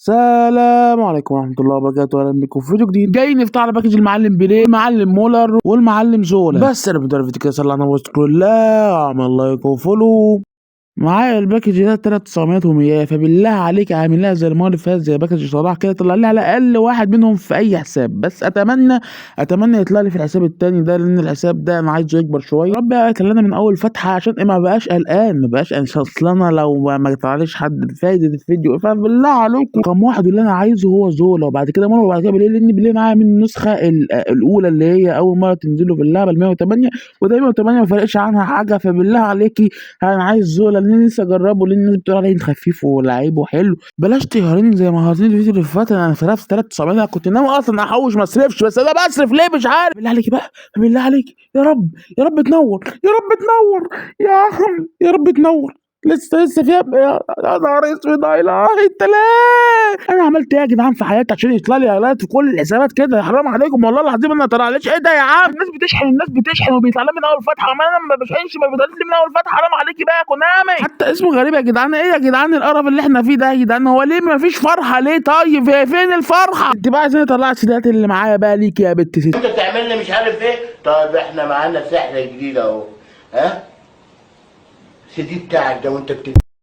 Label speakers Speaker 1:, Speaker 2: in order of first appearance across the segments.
Speaker 1: السلام عليكم ورحمة الله وبركاته، أهلا بكم في فيديو جديد. جاي نفتح على باكج المعلم بيليه والمعلم مولر والمعلم زولا. بس أنا بدور الفيديو كده، صلي على النبي واذكروا الله وعمل لايك وفولو. معايا الباكج ده 3900 و100، فبالله عليك اعملها زي المره اللي فاتت، زي باكج صلاح كده، طلع لي على الاقل واحد منهم في اي حساب. بس اتمنى يطلع لي في الحساب التاني ده، لان الحساب ده انا عايزه يكبر شويه. ربي يخلينا من اول فتحه عشان ما بقاش قلقان، ما بقاش اصل انا لو ما طلعليش حد فايده الفيديو. فبالله عليكم رقم واحد اللي انا عايزه هو زولا، وبعد كده مره، وبعد كده بليه، لان بليه معايا من النسخه الاولى اللي هي اول مره تنزله في اللعبه ال 108، وده 108 ما فرقش عنها حاجه. فبالله عليكي انا عايز زولا، لان لسه اجربه، لان الناس بتقول عليه خفيف ولعيب وحلو. بلاش تهرين زي ما هرتني الفيديو اللي فات. انا صرفت 3900، انا كنت ناوي اصلا احوش ما اصرفش، بس انا بصرف ليه مش عارف. بالله عليك بقى، بالله عليك، يا رب يا رب تنور، يا رب تنور يا عم، يا رب تنور. لسه فيها يا نهار اسود، لا اله الا الله. انا عملت ايه يا جدعان في حياتي عشان يطلع لي اعلانات في كل الحسابات كده؟ حرام عليكم والله العظيم، انا ما طلعليش. ايه ده يا عم؟ الناس بتشحن وبيطلع لها من اول فتحه، ما انا ما بشحنش، ما بيطلعش لي من اول فتحه. حرام عليكي بقى يا كونامي، حتى اسمه غريب يا جدعان. ايه يا جدعان القرف اللي احنا فيه ده يا جدعان؟ هو ليه ما فيش فرحه ليه؟ طيب فين الفرحه؟ انت بقى عايزين اطلع السيدات اللي معايا بقى ليك يا بنت ست.
Speaker 2: انت تعمل لي مش عارف ايه. طيب احنا معانا سحر جديد اهو، ها السي بتاعك ده وانت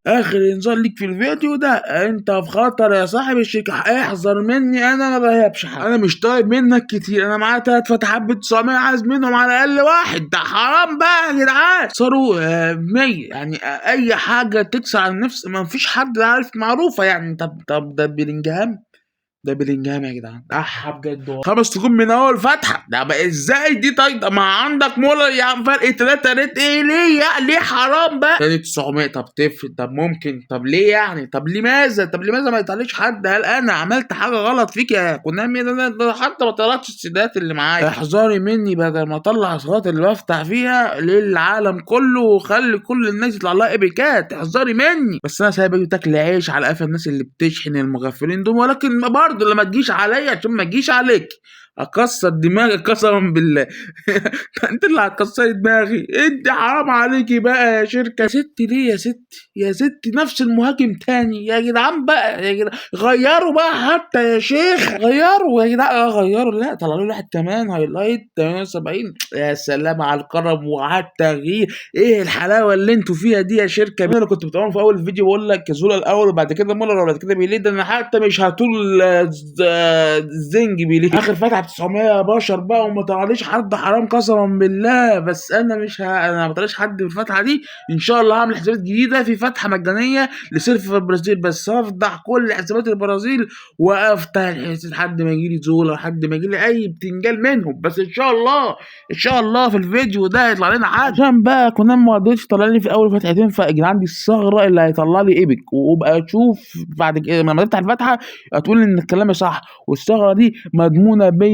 Speaker 1: اخر انذار ليك في الفيديو ده، انت في خطر يا صاحب الشركه، احذر مني. انا ما بهابش حاجه، انا مش طالب منك كتير، انا معايا 3 فتحات ب 900، عايز منهم على الاقل واحد. ده حرام بقى يا جدعان. صاروا 100 يعني، اي حاجه تكسر عن النفس، ما فيش حد عارف معروفه يعني. طب ده بلنجهام، ده بلينجهام يا جدعان، بجد 5 نجوم من اول فتحه. ده بقى ازاي دي؟ طيب ما عندك مولر يا عم، فرق 3 ريت. ايه ليه يعني؟ ليه حرام بقى؟ تاني 900. طب تفرق، طب ممكن، طب ليه يعني؟ طب لماذا ما يطلعش حد؟ هل انا عملت حاجه غلط فيك يا كونامي؟ ده حتى ما طلعتش السيدات اللي معايا. احذري مني، بدل ما اطلع اصوات اللي بفتح فيها للعالم كله وخلي كل الناس يطلع لها ايبيكات، احذري مني. بس انا سايبك تاكل عيش على قفا الناس اللي بتشحن المغفلين دول، ولكن برضه لما تجيش عليا عشان ما تجيش عليك اكسر دماغك قسما بالله. انت اللي هتكسري دماغي انت، حرام عليكي بقى يا شركه. يا ستي ليه يا ستي؟ يا ستي نفس المهاجم تاني يا جدعان بقى، يا جدعان غيروا بقى حتى يا شيخ، غيروا يا جدعان، غيروا. لا طلعوا لي واحد كمان هايلايت 78. يا سلام على الكرم وعلى التغيير. ايه الحلاوه اللي انتوا فيها دي يا شركه؟ انا كنت بتقول في اول الفيديو بقول لك زولا الاول وبعد كده مولر وبعد كده بيليه. ده انا حتى مش هطول الزنج بيليه. اخر فتحه ب 900 يا بشر بقى، وما طلعليش حد، حرام قسما بالله. بس انا مش انا ما طلعش حد في الفتحه دي. ان شاء الله هعمل حسابات جديده في فتحه مجانيه لسيرف في البرازيل، بس هفضح كل حسابات البرازيل وافتح الحساب لحد ما يجيلي زولا، لحد ما يجيلي اي بتنجال منهم. بس ان شاء الله في الفيديو ده يطلع لنا حاجه، عشان بقى كنا ما قدرتش طلع لي في اول فتحتين. فاجي عندي الثغره اللي هيطلع لي ايبك، وابقى تشوف بعد كده لما تفتح الفتحه هتقول ان الكلام صح، والثغره دي مضمونه 100%.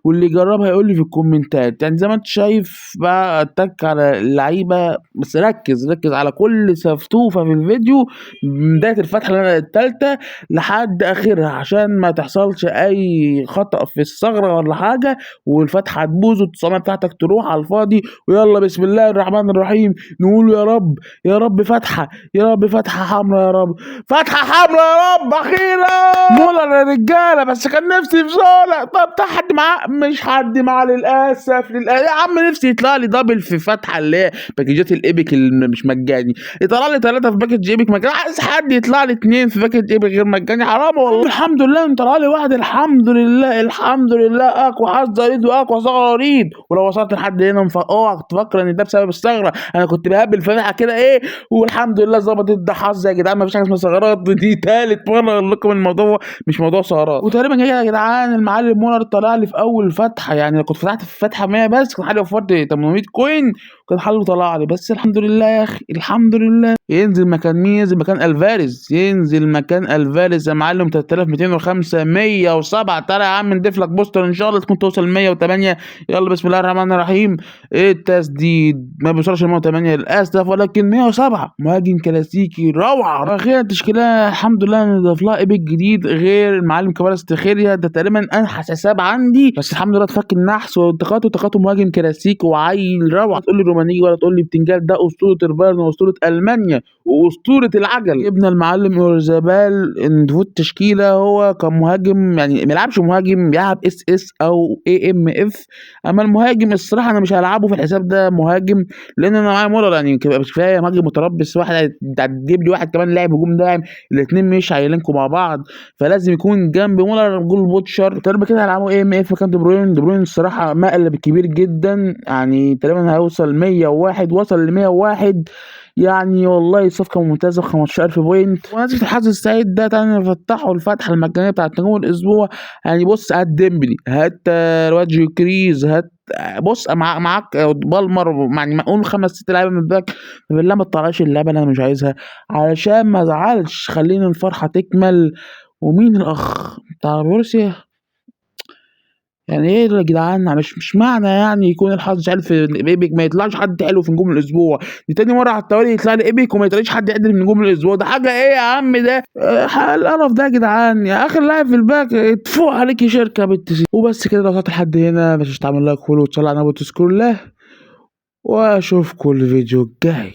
Speaker 1: واللي يجربها يقول لي في الكومنتات. يعني زي ما انت شايف بقى، اتك على اللعيبه، بس ركز على كل سفتوفه في الفيديو من بدايه الفتحه الثالثه لحد اخرها، عشان ما تحصلش اي خطأ في الثغره ولا حاجه والفتحه تبوظ وال900 بتاعتك تروح على الفاضي. ويلا بسم الله الرحمن الرحيم نقول يا رب، يا رب فتحه، يا رب فتحه حمراء، يا رب فتحه حمراء يا رب. اخيرا مولر يا رجاله، بس كان نفسي في زولا. طب ده حد معاه؟ مش حد معاه للاسف يا عم. نفسي يطلع لي دبل في فتحه اللي هي باكجات الايبك اللي مش مجاني، يطلع لي 3 في باكج ايبك مجاني. عايز حد يطلع لي 2 في باكج ايبك غير مجاني؟ حرام والله. الحمد لله ان طلع لي واحد، الحمد لله اقوى حظ اريد واقوى ثغره اريد. ولو وصلت لحد هنا اوعى تفكر ان ده بسبب الثغره، انا كنت بهبل فتحه كده ايه، والحمد لله ظبطت. ده حظ يا جدعان، مفيش حاجه اسمها ثغرات. دي تالت مره اقول لكم الموضوع مش موضوع ثغرات. وتقريبا كده يا جدعان المعلم مولر طلع لي في اول فتحه. يعني كنت فتحت في فتحه 100 بس كان حالي وفرت 800 كوين، كان حله طلع لي. بس الحمد لله يا اخي، الحمد لله. ينزل مكان مين؟ ينزل مكان الفاريز، ينزل مكان الفاريز يا معلم. 3205 107. تعالى يا عم نضيف لك بوستر ان شاء الله تكون توصل 108. يلا بسم الله الرحمن الرحيم. التسديد ما بيوصلش ل 108 للاسف، ولكن 107 مهاجم كلاسيكي روعه. اخيرا التشكيله الحمد لله نضاف لها ايبك جديد غير المعلم كفارس تخيريا. ده تقريبا انحس حساب عندي، بس الحمد لله اتفك النحس وتقاته مهاجم كلاسيكي وعيل روعه. تقول لي رومانيجي ولا تقول لي بتنجال، ده اسطوره البايرن واسطوره المانيا واسطوره العجل. جبنا المعلم اورزابال المفروض تشكيله، هو كان مهاجم يعني ما يلعبش مهاجم، بيلعب اس اس او اي ام اف. اما المهاجم الصراحه انا مش هلعبه في الحساب ده مهاجم، لان انا معايا مولر يعني مش كفايه مهاجم متربص واحد، هتجيب لي واحد كمان لاعب هجوم داعم، الاثنين مش هيلينكوا مع بعض، فلازم يكون جنب مولر جول بوتشر. تقريبا كده هلعبه اي ام اف مكان دي بروين. دي بروين الصراحه مقلب كبير جدا، يعني تقريبا هيوصل 101، وصل ل 101 يعني. والله صفقة ممتازة ب 15,000 بوينت. ونزلة الحظ السعيد ده تاني فتحوا الفتحة المجانية بتاعت نجوم الأسبوع. يعني بص هات ديمبلي، هات الواد كريز، هات بص معاك بالمر، يعني نقول 5 6 لعيبة من الباك. بالله ما تطلعش اللعبة اللي أنا مش عايزها علشان ما ازعلش، خلينا الفرحة تكمل. ومين الأخ بتاع بورسيا؟ يعني ايه يا جدعان؟ مش معنى يعني يكون الحظ حلو في ايبك ما يطلعش حد حلو في نجوم الاسبوع. دي تاني مره على التوالي يطلع لي ايبك وما يطلعش حد يعدل من نجوم الاسبوع. ده حاجه ايه يا عم ده؟ القرف ده يا جدعان. يا اخر لاعب في الباك تفوق عليك شركه بنت وبس كده. لو وصلت لحد هنا مش تعمل لايك فولو وتصلي على نبي تذكر الله، واشوفكم الفيديو الجاي.